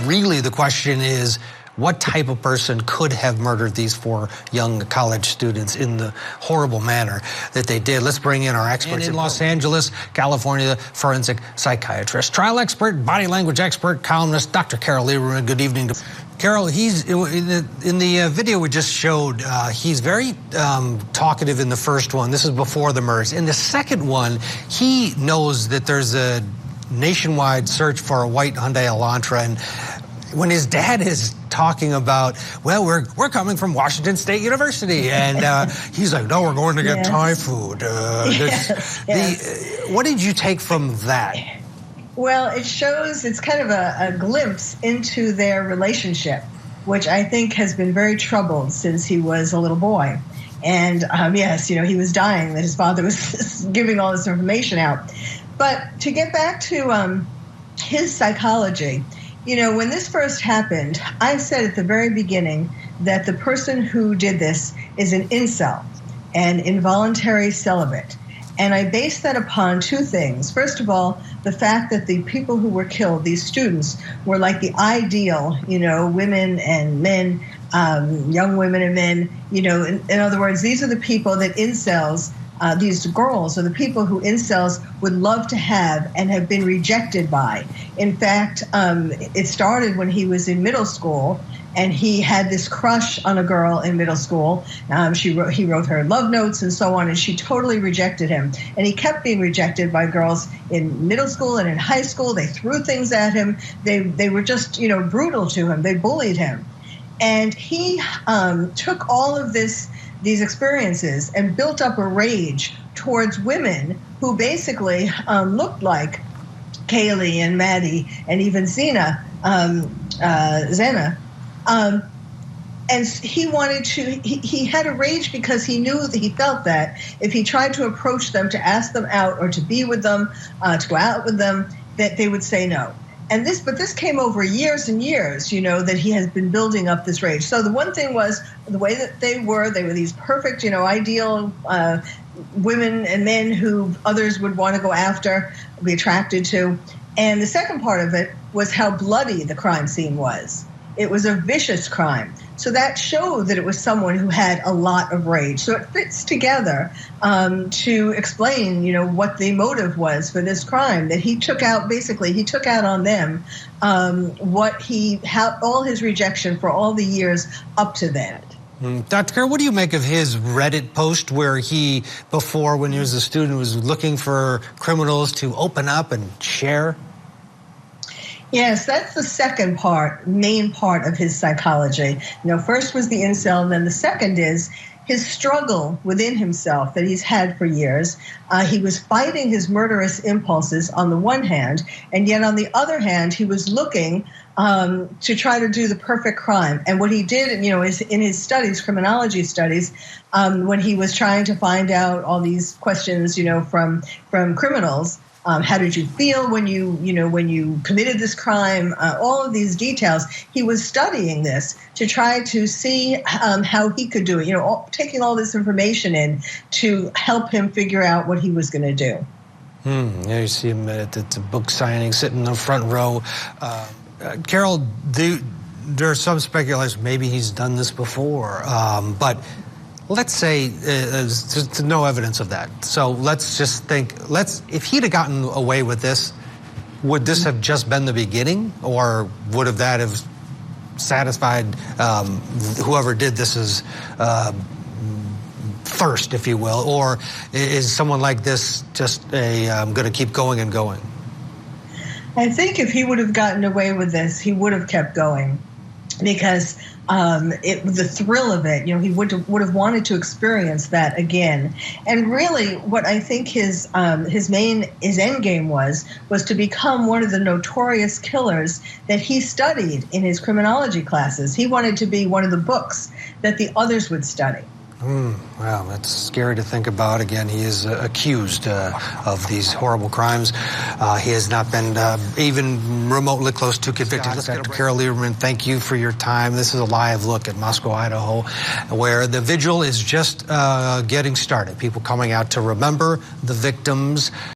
really the question is, what type of person could have murdered these 4 young college students in the horrible manner that they did? Let's bring in our experts in Los Angeles, California, forensic psychiatrist, trial expert, body language expert, columnist, Dr. Carole Lieberman. Good evening. Carole, he's in the video we just showed. He's very talkative in the first one. This is before the murders. In the second one, he knows that there's a nationwide search for a white Hyundai Elantra, and when his dad is talking about, well, we're coming from Washington State University, and he's like, no, we're going to get Thai food. What did you take from that? Well, it shows, it's kind of a glimpse into their relationship, which I think has been very troubled since he was a little boy. And yes, he was dying that his father was giving all this information out. But to get back to his psychology, when this first happened, I said at the very beginning that the person who did this is an incel, an involuntary celibate. And I based that upon 2 things. First of all, the fact that the people who were killed, these students, were like the ideal, women and men, young women and men. In other words, these are the people that incels, these girls are the people who incels would love to have and have been rejected by. In fact, it started when he was in middle school, and he had this crush on a girl in middle school. He wrote her love notes and so on, and she totally rejected him. And he kept being rejected by girls in middle school and in high school. They threw things at him. They were just, brutal to him. They bullied him. And he took all of these experiences and built up a rage towards women who basically looked like Kaylee and Maddie and even Zena. And he wanted to, he had a rage because he knew that he felt that if he tried to approach them, to ask them out or to be with them, to go out with them, that they would say no. But this came over years and years, that he has been building up this rage. So the one thing was the way that they were these perfect, ideal women and men who others would want to go after, be attracted to. And the second part of it was how bloody the crime scene was. It was a vicious crime. So that showed that it was someone who had a lot of rage. So it fits together to explain, what the motive was for this crime, that he took out on them all his rejection for all the years up to that. Dr. Carole, what do you make of his Reddit post where he, before when he was a student, was looking for criminals to open up and share? Yes, that's the second main part of his psychology. First was the incel, and then the second is his struggle within himself that he's had for years. He was fighting his murderous impulses on the one hand, and yet on the other hand, he was looking to try to do the perfect crime. And what he did, is in his studies, criminology studies, when he was trying to find out all these questions, from criminals. How did you feel when you committed this crime? All of these details. He was studying this to try to see how he could do it. Taking all this information in to help him figure out what he was going to do. Yeah, you see him at the book signing, sitting in the front row. Carole, there's some speculation maybe he's done this before, but. Let's say there's no evidence of that. So let's just think, if he'd have gotten away with this, would this have just been the beginning, or would that have satisfied whoever did this as thirst, if you will, or is someone like this just going to keep going and going? I think if he would have gotten away with this, he would have kept going, because the thrill of it, he would have wanted to experience that again. And really, what I think his end game was to become one of the notorious killers that he studied in his criminology classes. He wanted to be one of the books that the others would study. Wow, that's scary to think about. Again, he is accused of these horrible crimes. He has not been even remotely close to convicted. Dr. Carole Lieberman, thank you for your time. This is a live look at Moscow, Idaho, where the vigil is just getting started. People coming out to remember the victims.